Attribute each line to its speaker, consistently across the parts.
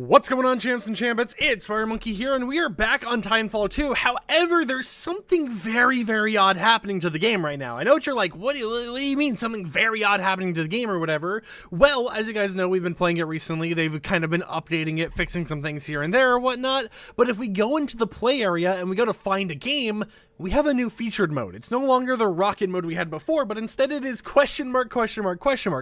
Speaker 1: What's going on, champs and champions? It's FireMonkey here, and we are back on Titanfall 2. However, there's something very odd happening to the game right now. I know what you're like, what do you mean something very odd happening to the game or whatever? Well, as you guys know, we've been playing it recently. They've kind of been updating it, fixing some things here and there or whatnot. But if we go into the play area and we go to find a game, we have a new featured mode. It's no longer the rocket mode we had before, but instead it is question mark,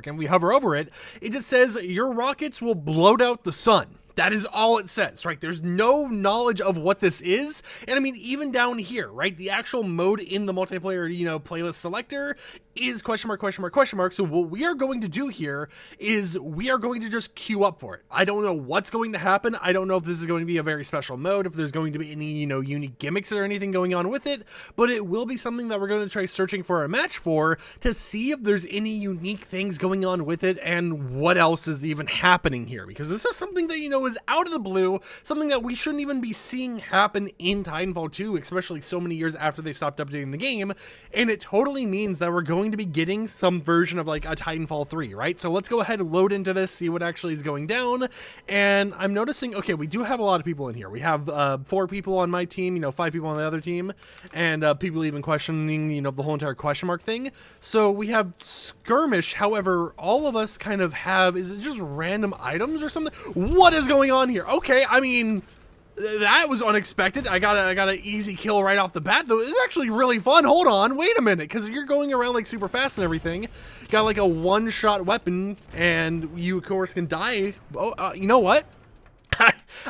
Speaker 1: and we hover over it. It just says, your rockets will blow out the sun. That is all it says, right? There's no knowledge of what this is. And I mean, even down here, right? The actual mode in the multiplayer, playlist selector is question mark. So what we are going to do here is we are going to just queue up for it. I don't know what's going to happen. I don't know if this is going to be a very special mode, if there's going to be any, unique gimmicks or anything going on with it, but it will be something that we're going to try searching for a match for to see if there's any unique things going on with it and what else is even happening here, because this is something that, is out of the blue, something that we shouldn't even be seeing happen in Titanfall 2, especially so many years after they stopped updating the game, and it totally means that we're going to be getting some version of like a Titanfall 3, right? So let's go ahead and load into this, see what actually is going down. And I'm noticing, okay, we do have a lot of people in here. We have 4 people on my team, 5 people on the other team, and people even questioning, the whole entire question mark thing. So we have skirmish. However, all of us kind of have, is it just random items or something? What is going on here? Okay, I mean, that was unexpected. I got an easy kill right off the bat, though. It's actually really fun. Hold on, wait a minute, because you're going around like super fast and everything. Got like a one-shot weapon, and you of course can die. Oh, you know what?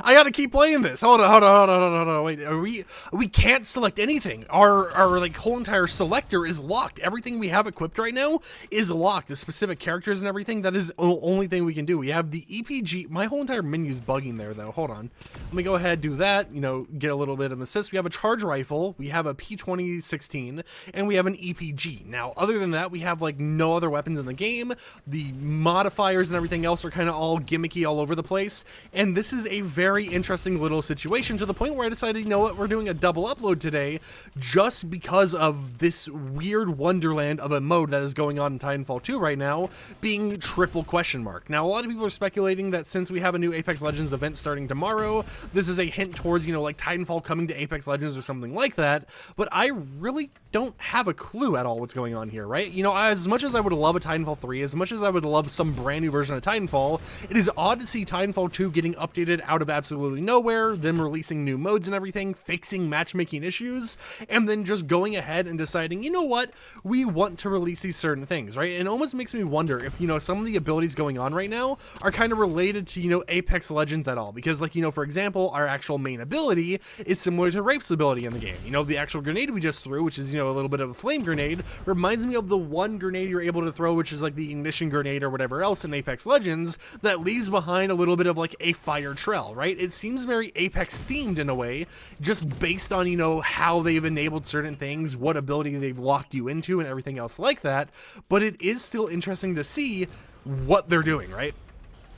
Speaker 1: I gotta keep playing this. Hold on. Wait, we can't select anything. Our like whole entire selector is locked. Everything we have equipped right now is locked. The specific characters and everything, that is the only thing we can do. We have the EPG. My whole entire menu's bugging there though. Hold on. Let me go ahead, do that, get a little bit of assist. We have a charge rifle, we have a P2016, and we have an EPG. Now, other than that, we have like no other weapons in the game. The modifiers and everything else are kind of all gimmicky all over the place. And this is a very interesting little situation, to the point where I decided, we're doing a double upload today just because of this weird wonderland of a mode that is going on in Titanfall 2 right now, being triple question mark. Now, a lot of people are speculating that since we have a new Apex Legends event starting tomorrow, this is a hint towards, like Titanfall coming to Apex Legends or something like that, but I really don't have a clue at all what's going on here, right? As much as I would love a Titanfall 3, as much as I would love some brand new version of Titanfall, it is odd to see Titanfall 2 getting updated out of absolutely nowhere, them releasing new modes and everything, fixing matchmaking issues, and then just going ahead and deciding, what, we want to release these certain things, right? It almost makes me wonder if, some of the abilities going on right now are kind of related to, Apex Legends at all, because like, for example, our actual main ability is similar to Rafe's ability in the game. The actual grenade we just threw, which is, a little bit of a flame grenade, reminds me of the one grenade you're able to throw, which is like the ignition grenade or whatever else in Apex Legends, that leaves behind a little bit of like a fire trail, right? It seems very Apex themed in a way, just based on, how they've enabled certain things, what ability they've locked you into and everything else like that. But it is still interesting to see what they're doing, right?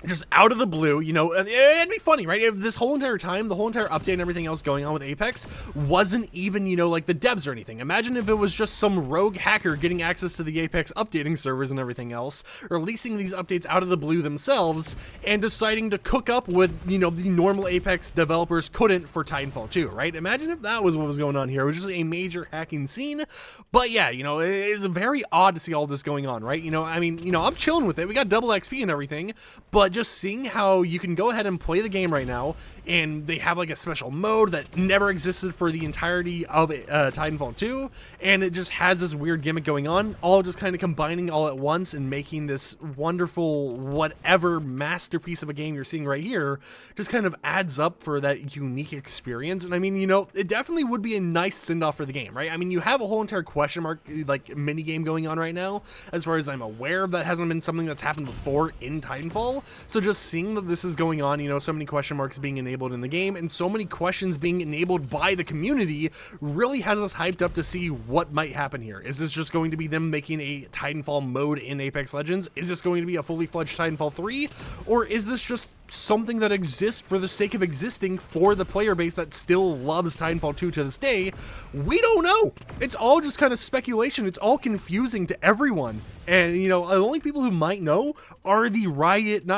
Speaker 1: Just out of the blue, it'd be funny, right? If this whole entire time, the whole entire update and everything else going on with Apex wasn't even, like the devs or anything. Imagine if it was just some rogue hacker getting access to the Apex updating servers and everything else, releasing these updates out of the blue themselves, and deciding to cook up with, the normal Apex developers couldn't for Titanfall 2, right? Imagine if that was what was going on here. It was just a major hacking scene. But yeah, it is very odd to see all this going on, right? I'm chilling with it. We got double XP and everything, but just seeing how you can go ahead and play the game right now, and they have like a special mode that never existed for the entirety of Titanfall 2, and it just has this weird gimmick going on, all just kind of combining all at once and making this wonderful whatever masterpiece of a game you're seeing right here, just kind of adds up for that unique experience. And I mean, it definitely would be a nice send-off for the game, right? I mean, you have a whole entire question mark like mini game going on right now, as far as I'm aware. That hasn't been something that's happened before in Titanfall. So just seeing that this is going on, so many question marks being enabled in the game, and so many questions being enabled by the community, really has us hyped up to see what might happen here. Is this just going to be them making a Titanfall mode in Apex Legends? Is this going to be a fully fledged Titanfall 3? Or is this just something that exists for the sake of existing for the player base that still loves Titanfall 2 to this day? We don't know. It's all just kind of speculation. It's all confusing to everyone. And, the only people who might know are the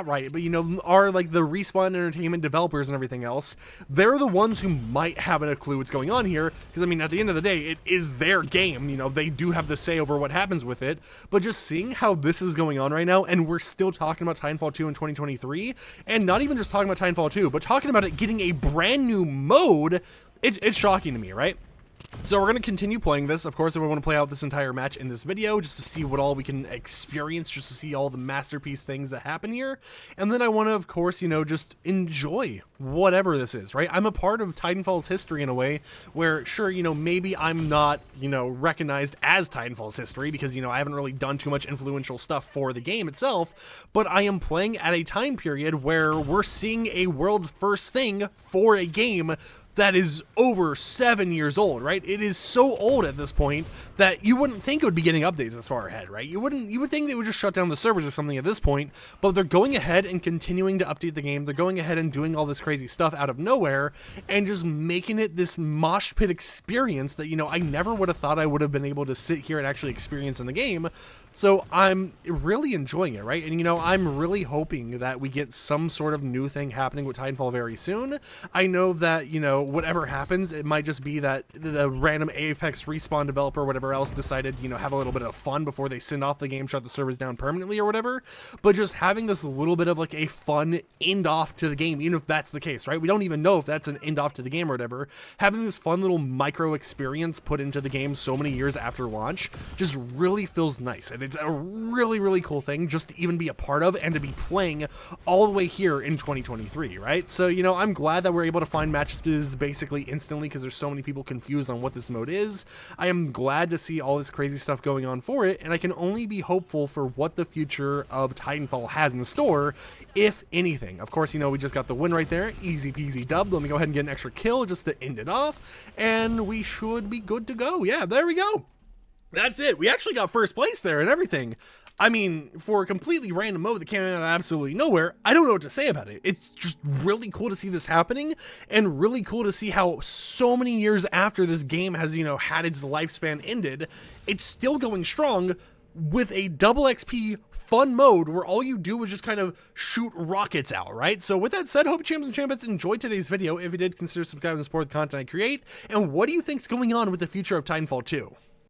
Speaker 1: not Riot, but you know, are like the Respawn Entertainment developers and everything else, they're the ones who might have a clue what's going on here, because I mean, at the end of the day, it is their game, you know, they do have the say over what happens with it, but just seeing how this is going on right now, and we're still talking about Titanfall 2 in 2023, and not even just talking about Titanfall 2, but talking about it getting a brand new mode, it's shocking to me, right? So we're going to continue playing this. Of course, we want to play out this entire match in this video just to see what all we can experience, just to see all the masterpiece things that happen here. And then I want to, of course, you know, just enjoy whatever this is, right? I'm a part of Titanfall's history in a way where, sure, you know, maybe I'm not, you know, recognized as Titanfall's history because, you know, I haven't really done too much influential stuff for the game itself, but I am playing at a time period where we're seeing a world's first thing for a game that is over 7 years old, right? It is so old at this point that you wouldn't think it would be getting updates this far ahead, right? You would think they would just shut down the servers or something at this point, but they're going ahead and continuing to update the game. They're going ahead and doing all this crazy stuff out of nowhere and just making it this mosh pit experience that, you know, I never would have thought I would have been able to sit here and actually experience in the game. So I'm really enjoying it, right? And, you know, I'm really hoping that we get some sort of new thing happening with Titanfall very soon. I know that, you know, whatever happens, it might just be that the random Apex Respawn developer or whatever else decided, you know, have a little bit of fun before they send off the game, shut the servers down permanently or whatever. But just having this little bit of like a fun end off to the game, even if that's the case, right? We don't even know if that's an end off to the game or whatever. Having this fun little micro experience put into the game so many years after launch just really feels nice. And it's a really, really cool thing just to even be a part of and to be playing all the way here in 2023, right? So, you know, I'm glad that we're able to find matches basically instantly because there's so many people confused on what this mode is. I am glad to see all this crazy stuff going on for it, and I can only be hopeful for what the future of Titanfall has in store, if anything. Of course, you know, we just got the win right there. Easy peasy dub. Let me go ahead and get an extra kill just to end it off, and we should be good to go. Yeah, there we go. That's it. We actually got first place there and everything. I mean, for a completely random mode that came out of absolutely nowhere, I don't know what to say about it. It's just really cool to see this happening, and really cool to see how so many years after this game has, you know, had its lifespan ended, it's still going strong with a double XP fun mode where all you do is just kind of shoot rockets out, right? So with that said, hope you champs and champions enjoyed today's video. If you did, consider subscribing to support the content I create. And what do you think's going on with the future of Titanfall 2?